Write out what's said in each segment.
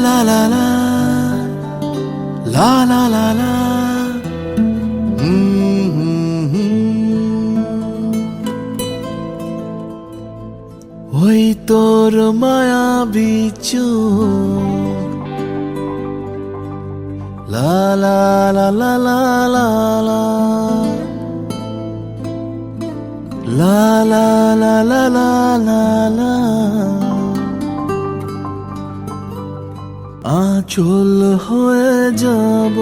la la la la la la la ওই তোর মায়াবী চোখ লা লা লা লা লা লা লা লা লা লা লা লা লা লা আঁচল হয়ে যাব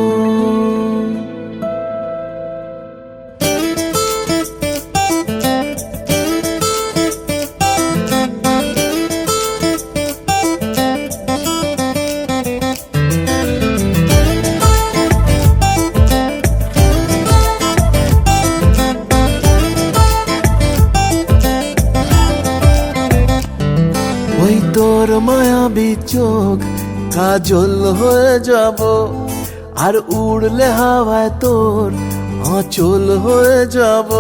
ওই তোর মায়াবী চোখ কাজল হয়ে যাব আর উড়লে হাওয়ায় তোর আঁচল হয়ে যাব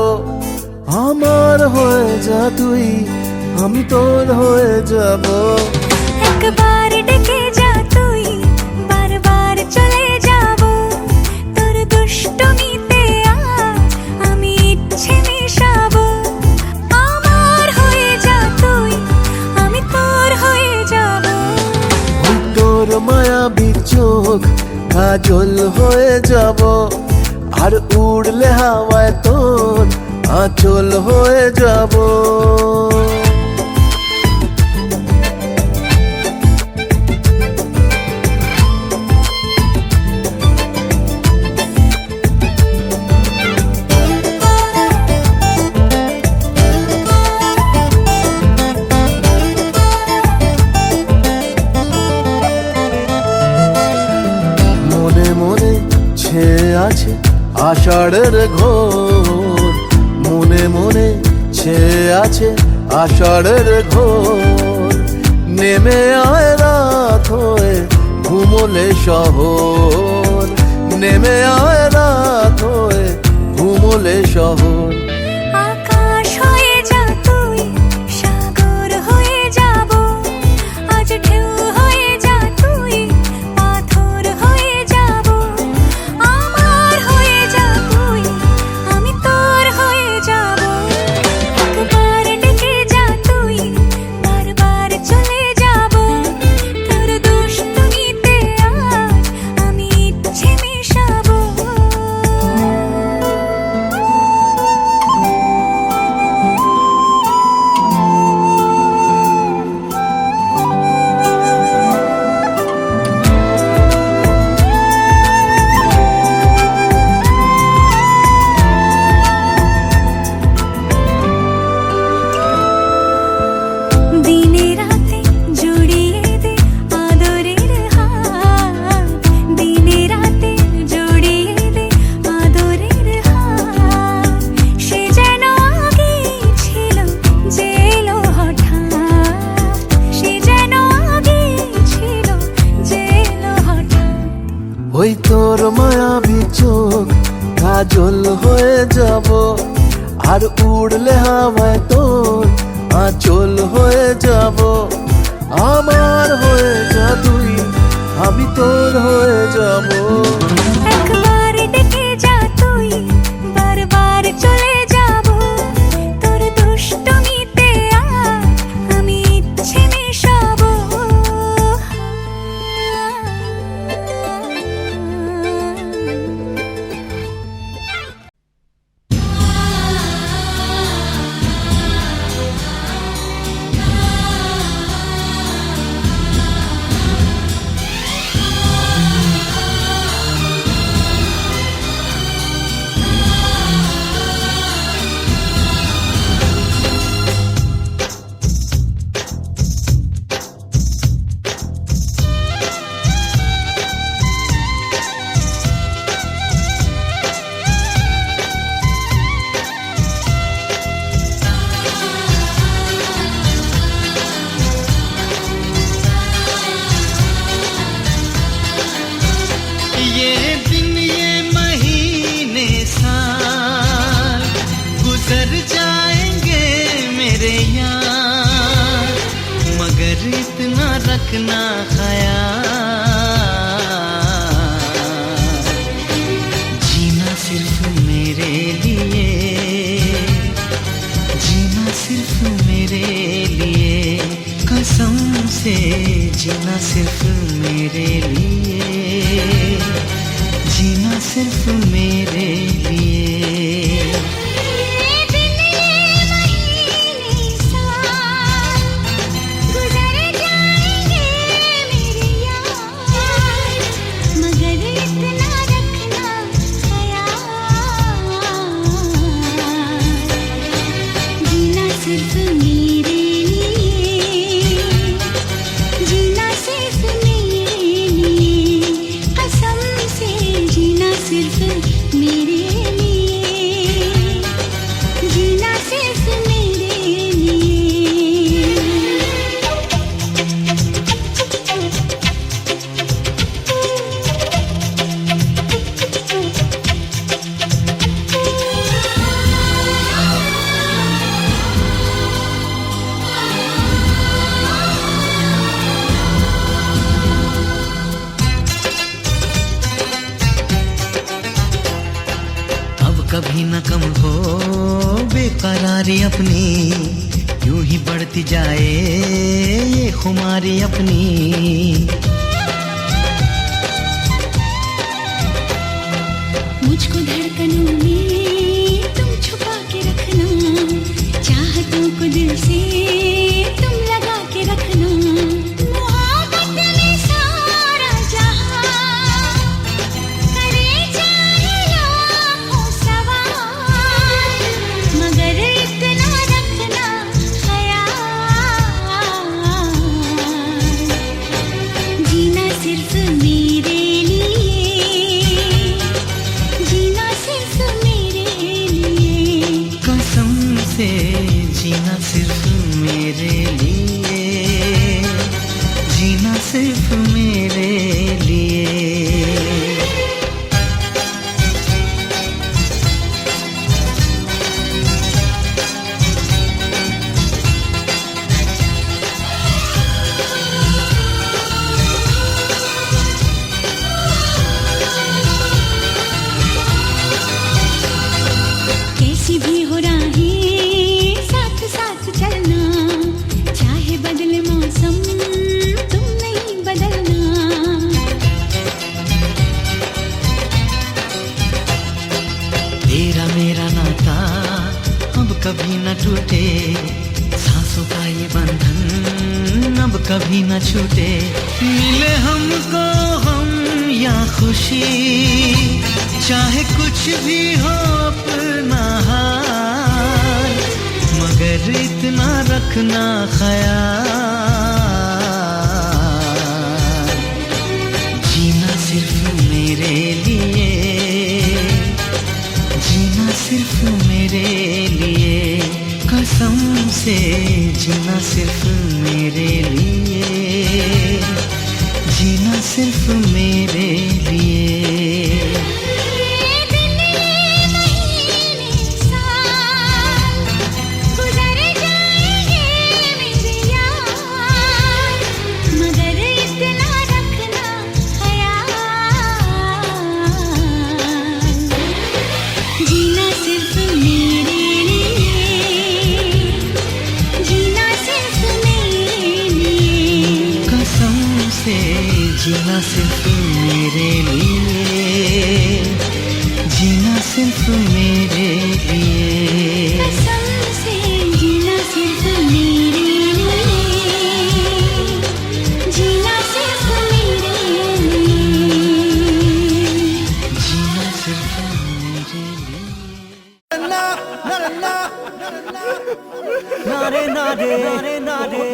আমার হয়ে যা তুই আমি তোর হয়ে যাব একবার ডেকে যা তুই বারবার চলে যাব তোর দুষ্টমিতে আজ আমি ইচ্ছে মিশাবো আমার হয়ে যা তুই আমি তোর হয়ে যাব ওই তোর মায়াবী চোখ কাজল হয়ে যাব আর উড়লে হাওয়ায় তোর আঁচল হয়ে যাব আছে আষাঢ়ের ঘোর মনে মনে ছেয়ে আছে আষাঢ়ের ঘোর নেমে আয় রাত হয়ে ঘুমোলে শহর নেমে আয় রাত হয়ে ঘুমোলে শহর আকাশ হয়ে যা তুই সাগর হয়ে যাব আজ ঢেউ হয়ে যা তুই পাথর হয়ে যাব আমার হয়ে যা তুই আমি তোর হয়ে যাব একবার ডেকে যা তুই বারবার চলে যাব তোর দুষ্টমিতে আজ আমি ইচ্ছে মিশাবো দিনে রাতে জড়িয়ে দে আদরের হাত দিনে রাতে জড়িয়ে দে আদরের হাত সে যেন আগে ছিল যে এলো হঠাৎ সে যেন আগে ছিল যে এলো হঠাৎ ওই তোর মায়াবী চোখ কাজল হয়ে যাব আর উড়লে হাওয়ায় তোর আঁচল হয়ে যাব আমার হয়ে যা তুই আমি তোর হয়ে যাব একবার ডেকে যা তুই বারবার চলে যাব তোর দুষ্টমিতে আজ আমি ইচ্ছে মিশাবো रखना ख्याल मेरे लिए, कसम से जीना सिर्फ मेरे लिए, जीना सिर्फ मेरे लिए। कभी न कम हो बेकरारी अपनी, यूं ही बढ़ती जाए ये खुमारी अपनी। मुझको धड़कनों में तुम छुपा के रखना, चाहतों को दिल से तुम लगा के रखना। मोहब्बत में सारा जहां करे जाए लाखों सवाल, मगर इतना रखना ख्याल, जीना सिर्फ मेरे लिए, जीना सिर्फ मेरे लिए। कसम से जीना सिर्फ मेरे लिए, जीना सिर्फ मेरे लिए। कैसी भी हो राहें साथ साथ चलना, चाहे बदले मौसम तुम नहीं बदलना। तेरा मेरा नाता अब कभी न टूटे, सांसों का ये बंधन अब कभी न छूटे। मिले हमको हम या खुशी, चाहे कुछ भी हो अपना हाल, मगर इतना रखना ख्याल, जीना सिर्फ मेरे लिए, जीना सिर्फ मेरे लिए। कसम से जीना सिर्फ मेरे लिए, जीना सिर्फ मेरे लिए। जीना सिर्फ मेरे लिए, जीना सिर्फ मेरे लिए। कसम से जीना सिर्फ मेरे लिए, जीना सिर्फ मेरे लिए, जीना सिर्फ मेरे लिए। नारे नारे नारे नारे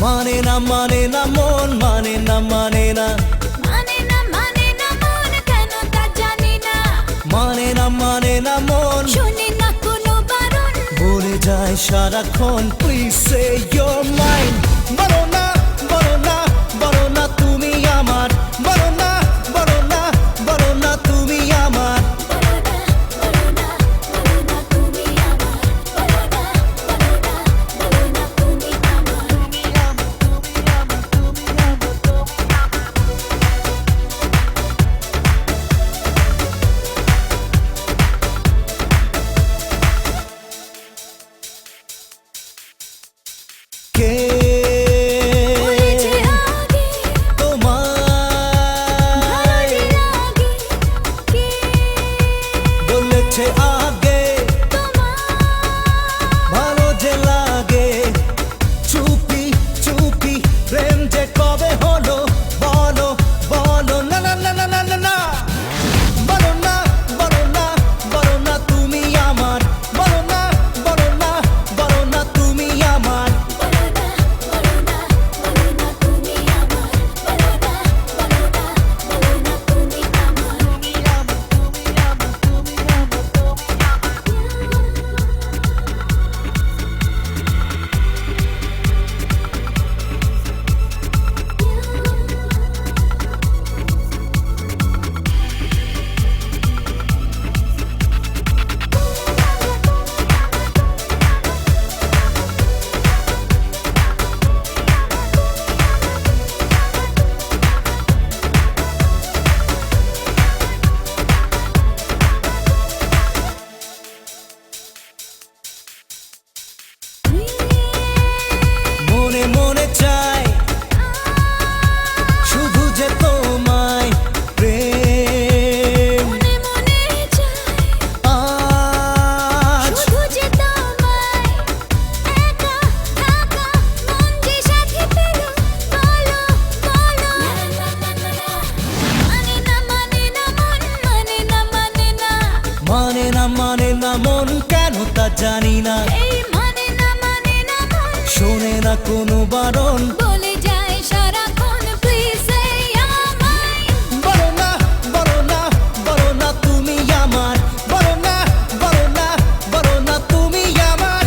माने ना माने ना मन, माने ना माने ना, माने ना मन केन ता जानी ना, माने ना মন শুনি না কোনো বারণ ভুলে যায় সারাক্ষণ প্লিজ সে ইউর মাইন্ড বলো না তুমি আমার বলো না হয়েছে আগে, ভালো যে লাগে। চুপি চুপি প্রেম যে কবে হলো, বলো বলো না না না না না না না। বলো না বলো না বলো না তুমি আমার, বলো না বলো না বলো না তুমি আমার। মনে মনে চাই শুধু যে তোমায়, প্রেম আজ মানে না মন কেন তা জানি না, শোনে না কোনো বারণ। বলে যায় সারাক্ষণ প্লিজ বলো না বলো না বলো না তুমি আমার, বলো না বলো না বলো না তুমি আমার।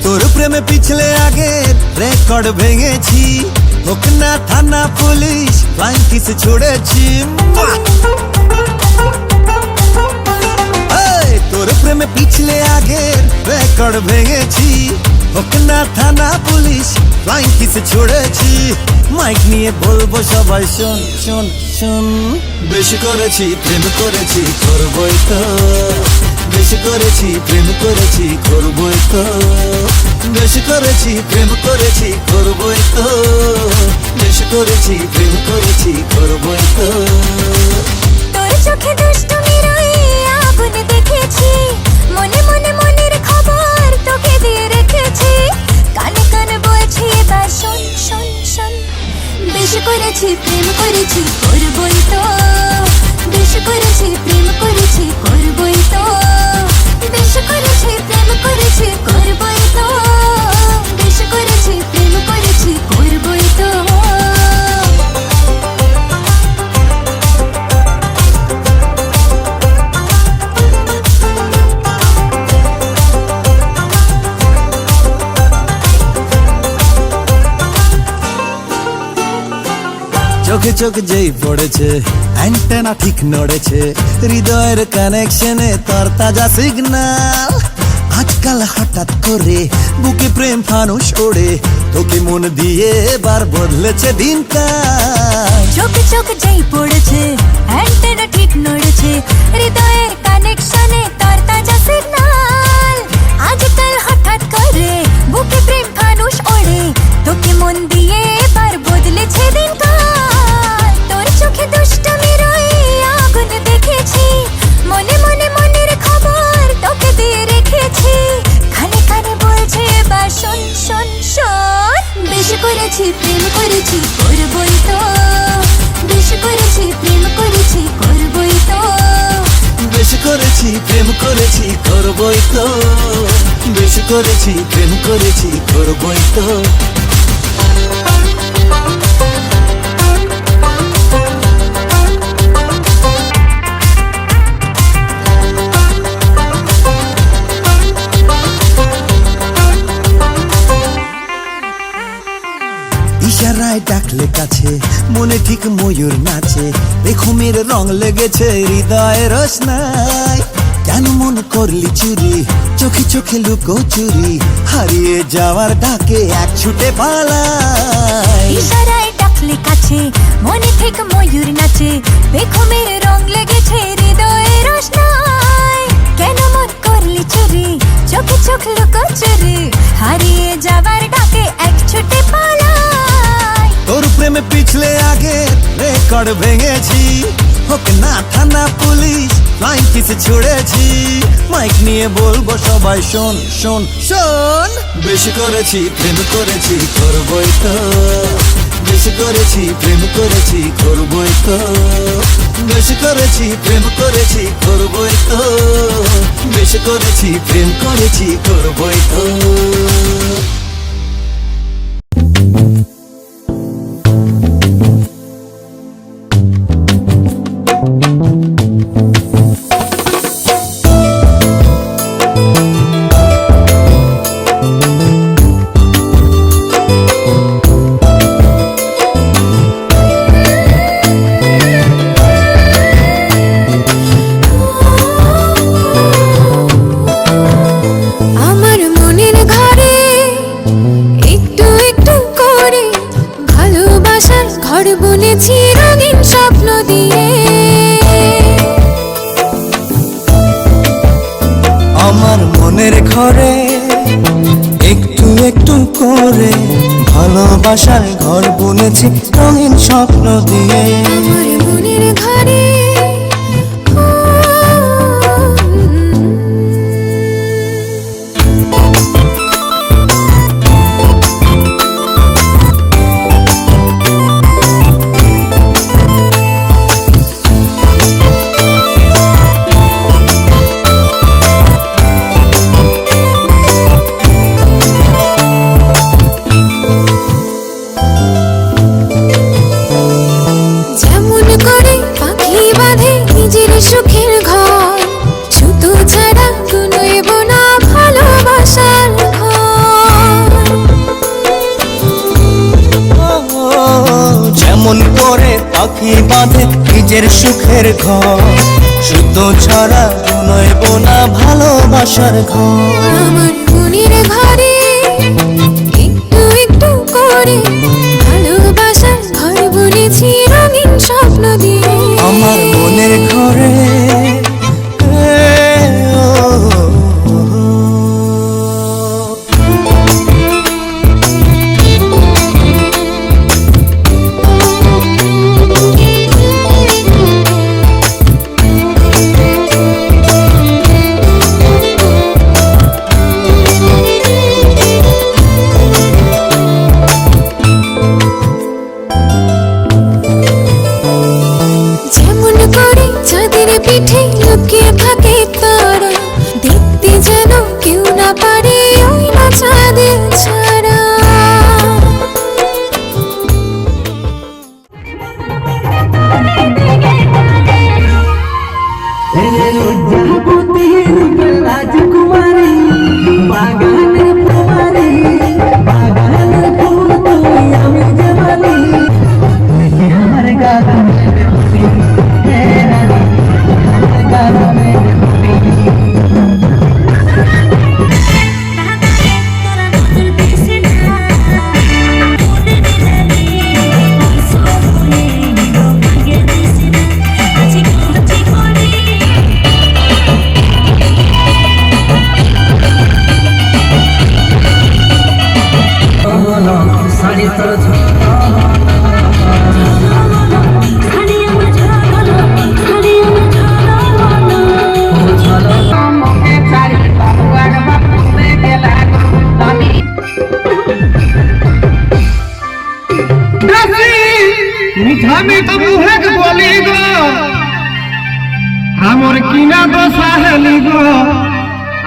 তোর প্রেমে পিছলে আগে রেকর্ড ভেঙেছি, হোক না থানা পুলিশ ফ্লাইং কিস ছুড়েছি। তোর প্রেমে পিছলে আগে রেকর্ড ভেঙেছি, হোক না থানা পুলিশ ফ্লাইং কিস ছুড়েছি। মাইক নিয়ে বলবো সবাই শোন শোন শোন, বেশি করেছি প্রেম করেছি করবই তো, বেশি করেছি প্রেম করেছি করবই তো, বেশি করেছি প্রেম করেছি করবই তো, বেশি করেছি প্রেম করেছি করবই তো। তোর চোখে দুষ্টুমির ওই আগুন দেখেছি, মনে মনে মনের খবর তোকে দিয়ে রেখেছি। কানে কানে বলছি এবার শোন শোন শোন, বেশি করেছি প্রেম করেছি করবই তো, বেশি করেছি প্রেম করেছি করবই তো, বেশি করেছি প্রেম করেছি করবই তো, বেশি করেছি প্রেম করেছি করবই তো। চোখে চোখ যেই পড়েছে অ্যান্টেনা ঠিক নড়েছে, হৃদয়ের কানেকশনে তোর তাজা সিগন্যাল। আজকাল হঠাৎ করে বুকে প্রেম ফানুষ ওড়ে, তোকে মন দিয়ে এবার বদলেছে দিনকাল। চোখে চোখ যেই পড়েছে অ্যান্টেনা ঠিক নড়েছে, হৃদয়ের কানেকশনে তোর তাজা সিগন্যাল। আজকাল হঠাৎ করে বুকে প্রেম ফানুষ ওড়ে, তোকে মন দিয়ে এবার বদলেছে দিনকাল। তোর চোখে দুষ্টুমির ওই আগুন দেখেছি, মনে মনে মনের খবর তোকে দিয়ে রেখেছি। কানে কানে বলছে এবার শোন শোন শোন, বেশি করেছি প্রেম করেছি করবই তো, বেশি করেছি প্রেম করেছি করবই তো, বেশি করেছি প্রেম করেছি করবই তো, বেশি করেছি প্রেম করেছি করবই তো। কাছে মনে ঠিক ময়ূর নাচে দেখো মেরে রং লেগেছে হৃদয়ে রোশনাই কেন মন করলি চুরি চোখে চোখে লুকো চুরি হারিয়ে যাওয়ার ডাকে এক ছুটে পালাই ইশারায় ডাকলে কাছে মনে ঠিক ময়ূর নাচে দেখো মেরে রং লেগেছে হৃদয়ে রোশনাই কেন মন করলি চুরি চোখে চোখ লুকো চুরি হারিয়ে যাবার ডাকে এক ছুটে পালাই তোর প্রেমে পিছলে আগে রেকর্ড ভেঙেছি হোক না থানা পুলিশ ফ্লাইং কিসে ছুড়েছি মাইক নিয়ে বলবো সবাই শোন শোন শোন বেশি করেছি প্রেম করেছি করবই তো বেশি করেছি প্রেম করেছি করবই তো বেশি করেছি প্রেম করেছি করবই তো বেশি করেছি প্রেম করেছি করবই তো আমার মনের ঘরে একটু একটু করে ভালোবাসার ঘর বুনেছি রঙিন স্বপ্ন দিয়ে আমার মনের ঘরে পাখি বাঁধে নিজের সুখের ঘর শুদ্ধ ছাড়া নয়ব না ভালোবাসার ঘর আমার মনের ঘরে একটু একটু করে ভালোবাসার ঘর বুনেছি রঙিন স্বপ্ন দিয়ে আমার মনের ঘরে পিঠে লুকিয়ে থাকে তারা দেখতে যেন কেউ না পারে ওই না চাঁদের ছাড়া রাজকুমারী বাগানের কুমারী বাগানের ফুল তুই আমি যে মালি আমার গান मीठा मीठा मुहे के बोली गो हमर किना दशा हेली गो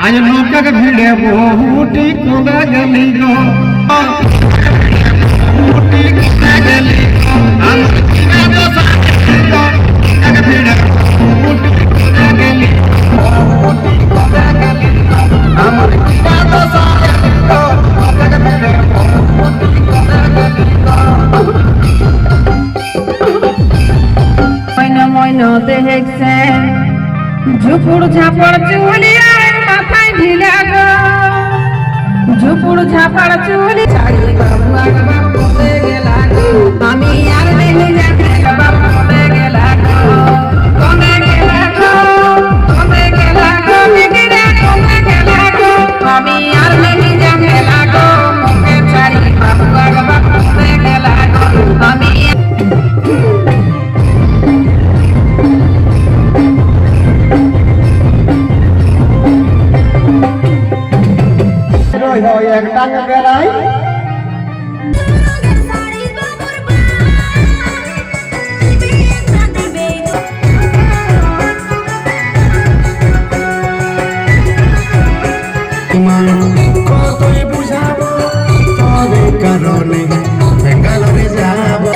आज लोक के भिड़े बहुटी कोदा गली गो बहुटी कोदा गली हम किना दशा हेली गो के भिड़े बहुटी कोदा गली बहुटी कोदा गली हमर किना दशा हेली गो के भिड़े बहुटी कोदा गली দেখছে ঝুপুড় ঝাপড় চুলিয়া মাথায় ঢিলা গো ঝুপুড় ঝাপড় চুলি ছাড়ি বাবু আগবা পড়ে গেলা গো আমি আর নেই যাবে বাবু পড়ে গেলা গো কোনে গেলা গো কোনে গেলা গো মিগিরা কোনে গেলা গো আমি আর নেই যাবে লাগো মুখে ছাড়ি বাবু আগবা পড়ে গেলা গো আমি একটা বেড়াই কতই বুঝাবো তবে কারণে বেঙ্গালোরে যাবো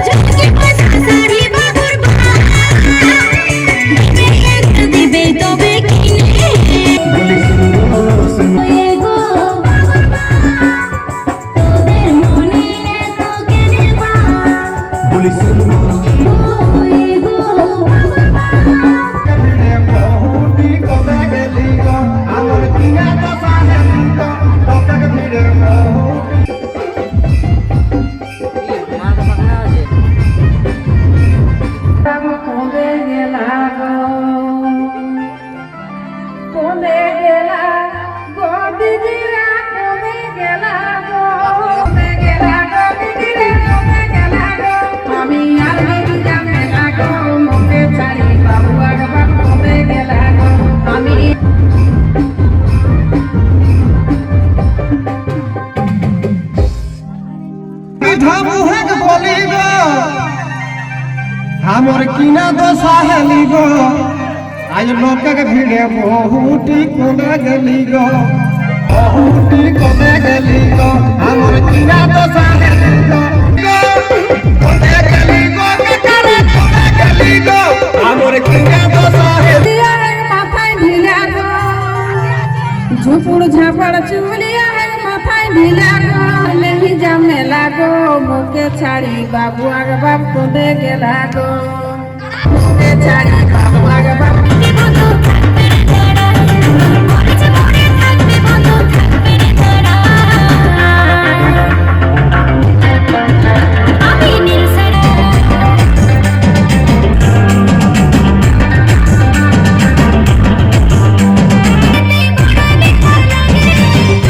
কোনে গেলা গো কোনে গেলা গো দিদিরা কোনে গেলা গো কোনে গেলা গো দিদিরা কোনে গেলা গো আমি আর নেই যাবে না গো মুখে ছাড়ি বাবু আগবা কোনে গেলা গো আমি ধামুহেক বলিব আমার কিনা দশা হেলিব আজ লোকের ভিড়ে বহুটি কোনে গেলি গো বহুটি কোনে গেলি গো আমার কিনা দশা হেলি গো কোনে গেলি গো বেকারে কোনে গেলি গো আমার কিনা দশা হেলি মাথায় ঢিলা গো ঝুপুড় ঝাপড় চুলিয়া মাথায় ঢিলা গো লেহি জামে লাগো মুখে ছাড়ি বাবু আগবা কোনে গেলা গো মুখে ছাড়ি বাবু